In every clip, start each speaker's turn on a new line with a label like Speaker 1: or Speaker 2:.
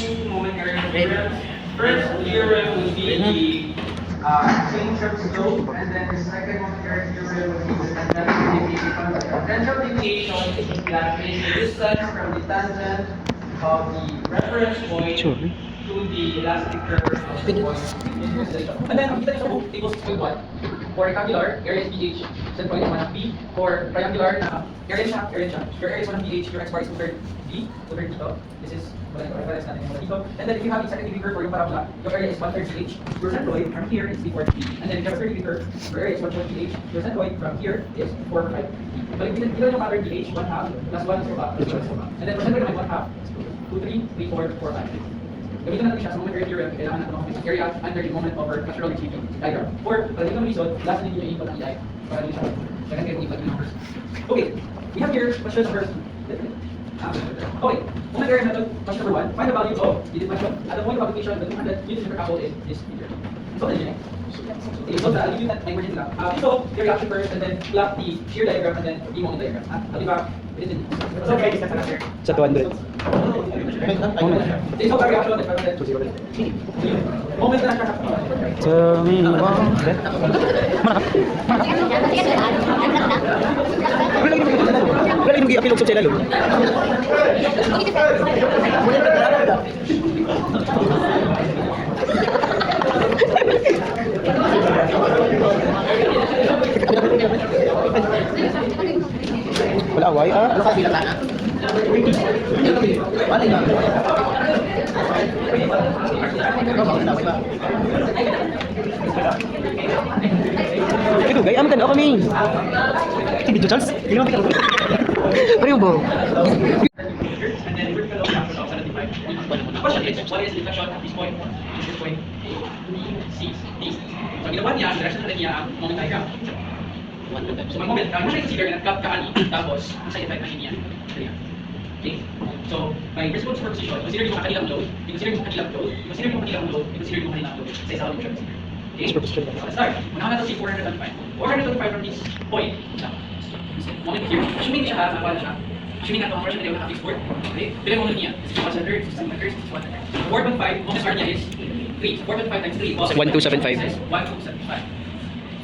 Speaker 1: two momentary theorems. First theorem would be the central slope, and then the second momentary theorem would be the tangential deviation. Tangential deviation is that is the distance from the tangent of the reference point to the elastic curve of the point. And then kita sa book equals to what? For rectangular, area is BH, set point is 1 half B. For triangular, area is half, area is half. Your area is 1 half BH, your x bar is 2/3 B, 2/3 dito. This is what I reference natin yung dito. And then if you have a second degree curve for yung parabola, your area is 1/3 BH. Your centroid from here is 3/4 B. And then if you have a third degree curve, your area is 1/4 BH. Your centroid from here is 4/5 B. But if you yung pattern BH, 1 half plus 1 is 4 and then for centroid naman 1 half, 2, 3, 3, 4, 4, 5. Gamitin natin siya sa momentary theorem, kailangan natin makapit area under the moment over natural retrieving diagram. Or, para dito reason, last na ninyo i-input ang EI. Para dito siya. Second kayo i-input yung numbers. Okay, we have here question number. Okay, momentary method, question number 1. Find the value of the differential. At the point of application, the 200 units per couple is this meter. So, ano yun? Okay, so I'll give you that emergency lang. So, the reaction first, and then plot the shear diagram, and then the moment diagram. I'll give up. So, okay, discuss na sir.
Speaker 2: Sa 200.
Speaker 1: Ito ang reaction ng moment na siya.
Speaker 2: So, wala yung gi-apil sa lalo. Wala away
Speaker 3: Ano ka pila na? Wala na.
Speaker 2: Ito, gaya mo tanda kami. Video Charles? Hindi naman kita. Ano yung bro?
Speaker 1: What is the deflection at this point? This point C, D. So ginawa niya, direction na niya ang moment diagram. So may moment, mo siya consider na nag-cut kaani, tapos ang side effect na niya. Okay? So, by principle of superposition, consider yung kanilang load, consider yung kanilang load, consider yung kanilang load, consider yung kanilang load sa isang load. Okay? So, let's start. Unahan natin si 425. 425 from this point. Moment here. Assuming siya ha, nakuha na siya. Assuming na ito, ang version na yung export. Okay? Bilang moment niya. 61 meters, 61 meters. 4.5, moment R niya is 3. 4.5 times 3 equals
Speaker 2: 1275.
Speaker 1: 1275.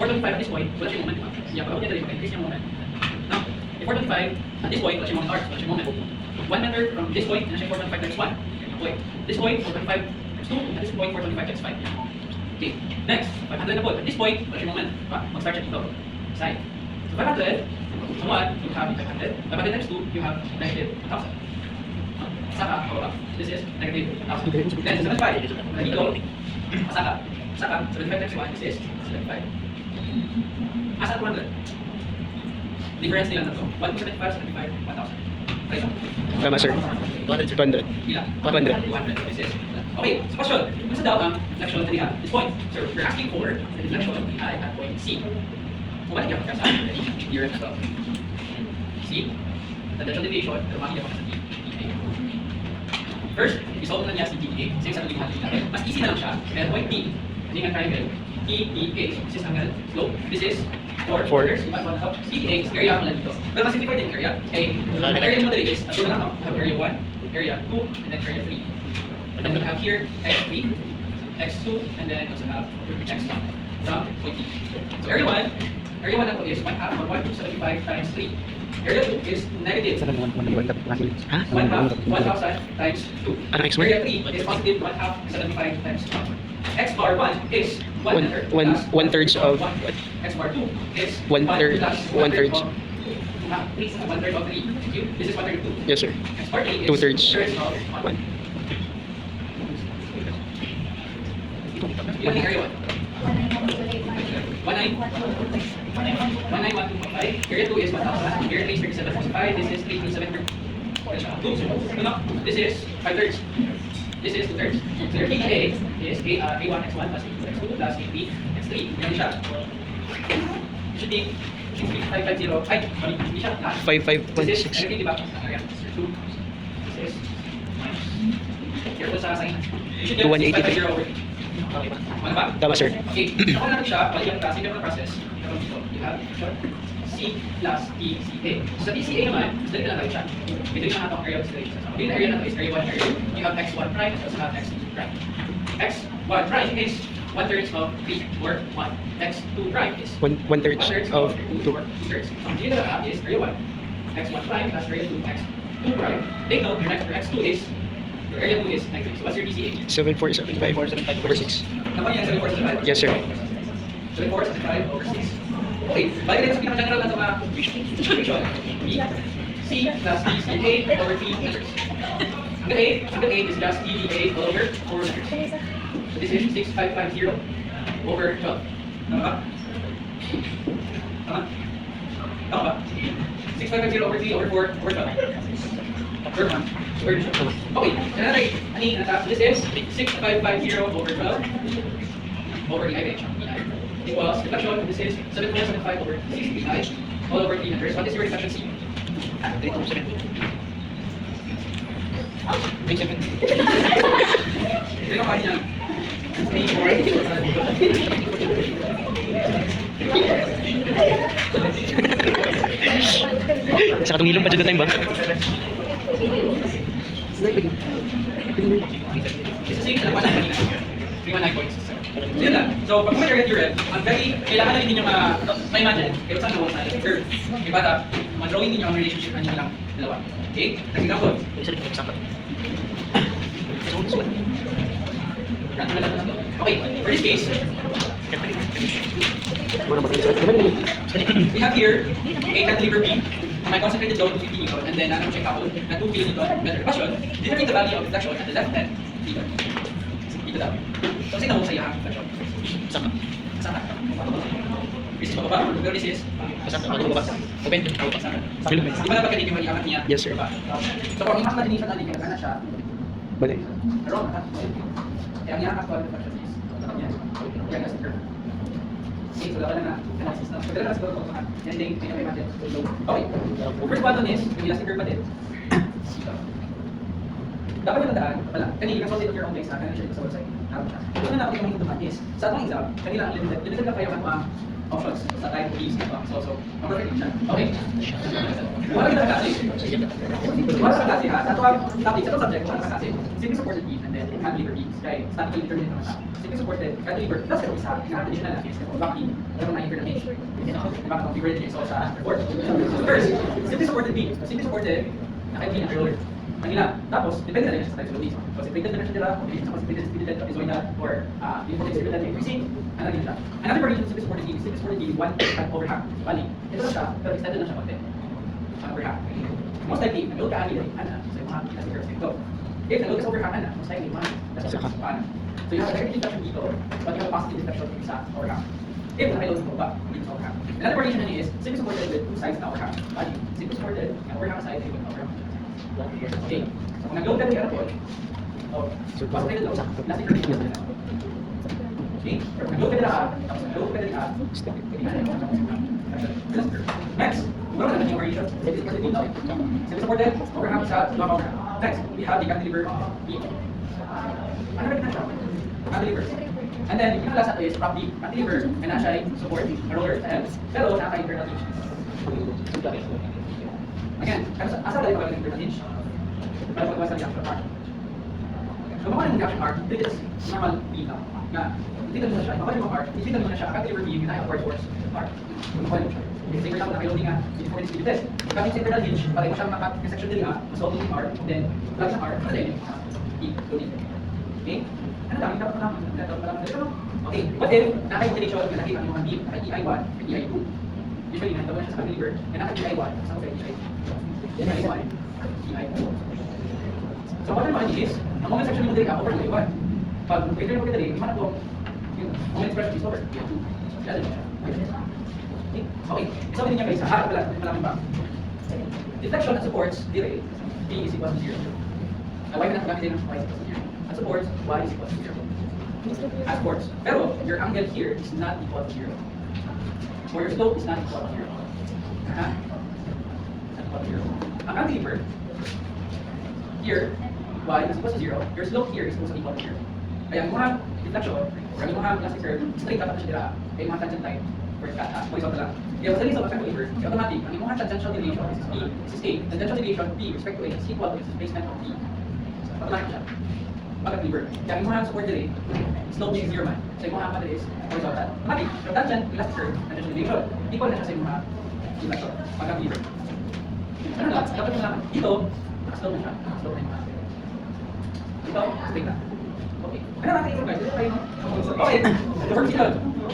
Speaker 1: 4.5 at this point, wala siyang moment. Yeah, pag niya dali, increase yung moment. Now, if 4.5 at this point, wala siyang moment R, wala siyang moment. 1 meter from this point, na siya 4.5 times 1. Point. This point, 4.5 times 2. At this point, 4.5 times 5. Okay. Next, 500 na po. At this point, wala siyang moment. Mag-start siya dito. Side. So 500, so 1, you have 500. 500 times 2, you have negative 1,000. Saka, this is negative 1,000. Then, 75. Dito, saka. 75 times 1, this is 75. Asa 200. Difference nila na to. 175, 75, 1,000. Okay.
Speaker 2: Tama sir. 200.
Speaker 1: Ilan?
Speaker 2: 200.
Speaker 1: 200. This is. Okay, so question. What's daw ang deflection na niya? This point. So, we're asking for the deflection at point C. Kung bakit ka sa here as well. C. Tangential deviation. Pero makikita pa sa D. First, isolve na niya si DA. Kasi sa tuloy natin. Mas easy na lang siya. Pero point D. Hindi nga triangle. DEA. This is angle. Slope. This is 4 quarters. DA is area mo lang dito. Pero mas simplify din area. Ang area mo dali is, ito na lang. Have area 1, area 2, and then area 3. And then we have here x3, x2, and then also have x1 from point D. So area 1 na po is 1 half of 1275 times 3. Area 2 is negative 1 half 1,000 times 2.
Speaker 2: Ano x
Speaker 1: Area 3 is positive 1 half 75 times 1. X bar 1 is 1 meter.
Speaker 2: One third of
Speaker 1: X bar 2 is
Speaker 2: 1 third.
Speaker 1: 1 third of 3. This is 1 third of 2.
Speaker 2: Yes sir.
Speaker 1: X bar 3 is
Speaker 2: 2 thirds.
Speaker 1: of 1.
Speaker 2: 1.
Speaker 1: Ilan yung area 1? 19125. Area 2 is 1,000. Area 3 is 3745. This is 327. This is 5 thirds. This is 2 thirds. So your PA is A1 x1 plus A2 x2 plus A3 x3. Yan siya. Should be 6550. Ay, sorry, hindi siya.
Speaker 2: 55.6.
Speaker 1: This is, diba? Area 2. This is here po sa sign. You should get 6550 over 8. Okay ba? Ano ba?
Speaker 2: Tama sir.
Speaker 1: Okay. Ako natin siya, balik yung klase ng process. You have C
Speaker 3: BC plus PCA. Sa PCA naman, dali na lang siya. Ito yung nakatong area of consideration. Yung area na to is area 1 area. You have x1 prime, you also have x2 prime. x1 prime is 1/3 of 3 or 1. x2 prime is
Speaker 2: 1/3 of 2.
Speaker 3: 2/3. So, ang dito na is area 1. x1 prime plus area 2, x2 prime. Take note, your x2 is, your area 2 is 9. So, what's your PCA?
Speaker 2: 7475 over 6.
Speaker 3: Naman yan, 7475?
Speaker 2: Yes, sir.
Speaker 3: 7475 over 6. Okay, balik tayo sa pinaka-general na ito mga equation. B, C plus D, C, A over T meters. Hanggang 8 is just EVA all over 4 meters. So this is 6550 over 12. Tama ba? Tama? Tama ba? 6550 over 3 over 4 over 12. Third one. Third one. Okay, another, this is 6550 over 12 over the IH. Equals reflection, this is 7475 over 69 all over 3 meters. What is your reflection C? 327. 327. Ito yung kanya.
Speaker 2: Sa katungilong pa dyan time ba?
Speaker 3: Isa sing alam pa natin kanina. 319.67. So yun lang. So pag kumain your red, ang very, kailangan na rin ninyo ma-imagine, kayo saan nawa sa curve. Kaya bata, ma-drawing ninyo ang relationship ng lang dalawa. Okay? Nag example. Okay, for this case, we have here a cantilever beam. My concentrated load to 50 Newton, and then I'm check couple na 2 kilonewton meter pressure. Determine the value of deflection at the left hand Newton. Dito daw. So, sino mo sa iyang deflection? Saka. Saka. This is pababa. Pero this is saka. Open. Saka. Di ba dapat kanina yung iangat niya?
Speaker 2: Yes, sir.
Speaker 3: So, kung impact natin natin yung kana siya,
Speaker 2: Balik.
Speaker 3: wrong. Kaya ang iangat ko ang deflection is yan. Yan as curve. Okay, so dapat na analysis na. Pagkala na siguro kung yan din pinaka-imagine. Okay. First one is, yung elastic curve pa din. Dapat yung tandaan, wala. Kanina, consult it on your own place, kanina siya sa website. Naroon siya. Ito na natin yung mga is, sa atong exam, kanina ang limited lang kayo ang mga options sa type of keys. So, perfect siya. Okay. Wala kita klase. Wala sa klase ha. Sa itong topic, sa itong subject, wala sa klase. Simply supported beam and then cantilever beams. Kaya statically determined naman siya. Simply supported, cantilever, plus ito isa, yung traditional na case, lucky, meron na yung page. Diba ka configured din so sa report. So first, simply supported beam. Simply supported, naka-beam na shoulder. Manila. Tapos, depende na rin siya sa type of loading. Concentrated dimension nila, combination sa concentrated trapezoidal, or imported distributed increasing, ano din siya. Another variation of simple supported beam, 1 overhang. So, bali, ito na siya, pero extended na siya konti. Overhang. Most likely, nag-load ka ani rin, ana, sa mga kasi curves dito. If nag-load ka sa overhang, ana, most likely, nasa paano. So, you have a negative deflection dito, but you have a positive deflection sa overhang. If naka-load ko ba, dito sa overhang. Another variation na is, simple supported with 2 sides na overhang. Bali, simple supported, overhang side, with overhang. Okay. So, kung nag-load ka rin po, concentrated load, nasa curve dito na. Okay? Nag-load ka rin tapos nag-load ka rin next, we're going to the variation. Simple supported, overhang sa long overhang. Next, we have the cantilever beam. Ano rin na siya? Cantilever. And then, yung last is prop beam. Cantilever, and na siya support, roller, pero naka-internal hinge. Again, asa ba yung internal hinge? Para pagkawas sa reaction arc. So, baka yung reaction arc, this is normal beam lang. Nga, titignan mo na siya, baka yung arc, titignan mo na siya, cantilever beam, yung naka-upward force arc. Baka yung siya. Kasi for example, naka-loading nga, before this video test. Kapit sa internal hinge, para mo siyang maka-section din nga, mas opening yung arc, then, plug sa arc, and then, loading. Okay? Ano lang, dapat mo naman. Okay, what if, naka-integration, yung nakita mo ang beam, naka-EI1, EI2. Usually, nakita mo siya sa cantilever, and naka-EI1, sa EI2. EI1, EI2. So, what naman is, ang moment section mo din ka, over EI1. Pag pwede mo kita rin, iman ako, yung moment expression is over. EI2. Lalo mo siya. Okay, so din niya guys, malaman ba? Deflection at supports, dire, P is equal to 0. Why na natin din ng Y is equal to 0? At supports, Y is equal to 0. At supports, pero your angle here is not equal to 0. Or your slope is not equal to 0. Not equal to 0. Ang cantilever, here, Y is equal to 0. Your slope here is also equal to 0. Kaya ang mga deflection, or ang mga elastic curve, straight dapat na siya dira, kaya mga tangent line, horizontal lang. Kaya sa list of cantilever, si automatic, ang imong tangential deviation is P, this is A. Tangential deviation P respect to A is equal to the displacement of P. Automatic siya. Pag-cantilever. Kaya ang imong support delay, slope is 0 man. So imong path is horizontal. Automatic. Yung tangent, elastic curve, tangential deviation, equal na siya sa imong deflection. Pag-cantilever. Ano lang, dapat mo naman, dito, slope na siya. Slope na siya. Dito, straight na. Okay. Ano natin ito guys? Ito kayo. Okay. Superficial.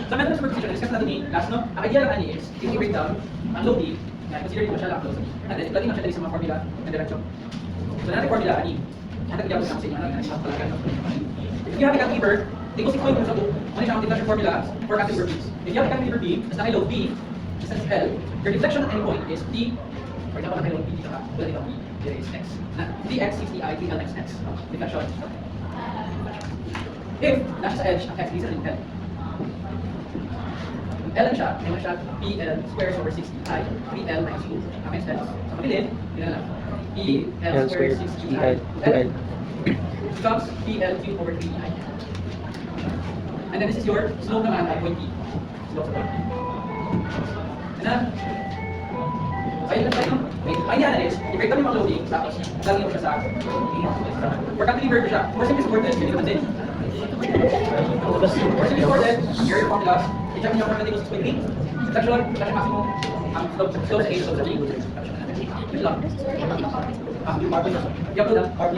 Speaker 3: Sa method of superficial, discuss natin ni last, no? Ang idea lang ani is, if you break down ang low D, yan, consider dito siya lang close. And then, lagi na siya dali sa mga formula and direction. So, natin formula, ani? Ano nagyawag sa inyo? Ano nagyawag talaga? If you have a cantilever, tingko 6 point sa book. Ano siya ang difflection formula for cantilever B's? If you have a cantilever B, mas naka low B, distance L, your deflection at any point is T. For example, naka low B dito ka. Wala dito B. There is X. Na, dx is di, dl x x. Deflection. If nasa sa edge, ang x, dito rin L. L siya, may siya PL squares over 60i, 3L minus 2. Ang next L. Sa pagilid, yun lang. PL squared 60i, 2L. Becomes PL cubed over 3i. And then this is your slope naman at point P. Slope sa point P. And then, ayun lang tayo. Wait, ang idea na is, i-break down yung mga loading, tapos lalagyan mo siya sa for cantilever ko siya. For simply supported, yun naman din. For simply supported, here are your formulas. I-check niyo kung natin 6.3. Section, section maximum, slope sa A, slope sa B. Yun lang. Yup, lang. Ano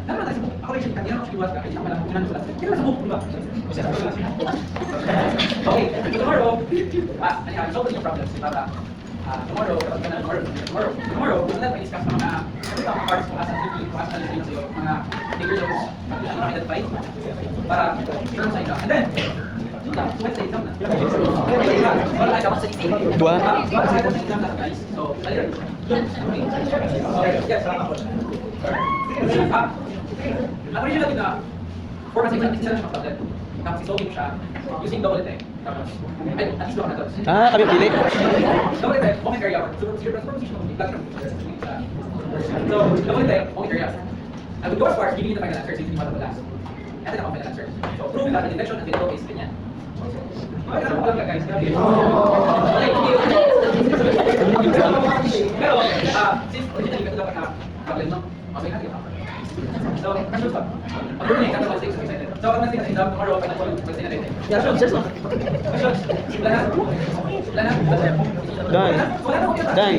Speaker 3: naman tayo sa book? Ako rin siya, kanina ako siya ka, hindi ako malang kung ano sila. Sa book, diba? Okay, tomorrow, anyhow, solve the problems. Tomorrow, we'll let me discuss mga parts kung asa hindi, kung asa hindi sa'yo, mga figures of identify para turn sa exam. And then, Wednesday exam na. Wala tayo dapat sa exam.
Speaker 2: Dua.
Speaker 3: Wala tayo sa exam na guys. So, later. Yes, salamat po. Ako rin siya natin na format sa exam, isa na siya problem. Tapos isolve siya using double attack. Tapos, ay, at least na to.
Speaker 2: Ah, kami pili.
Speaker 3: Double attack, moment area. Superposition of the So, double attack, moment area. I would go as far as giving you the final answer since you want the last. Ito na ang final answer. So, prove that the detection and the low is ganyan. Okay, alam ko lang ka guys. Pero, since originally ka dapat na problem, no? Okay, natin yung so, questions pa. Pag-uli, kata 6, excited. So, pag natin exam tomorrow, pag natin natin natin. Questions? Wala na? Wala na?
Speaker 2: Done.
Speaker 3: Wala na?
Speaker 2: Done.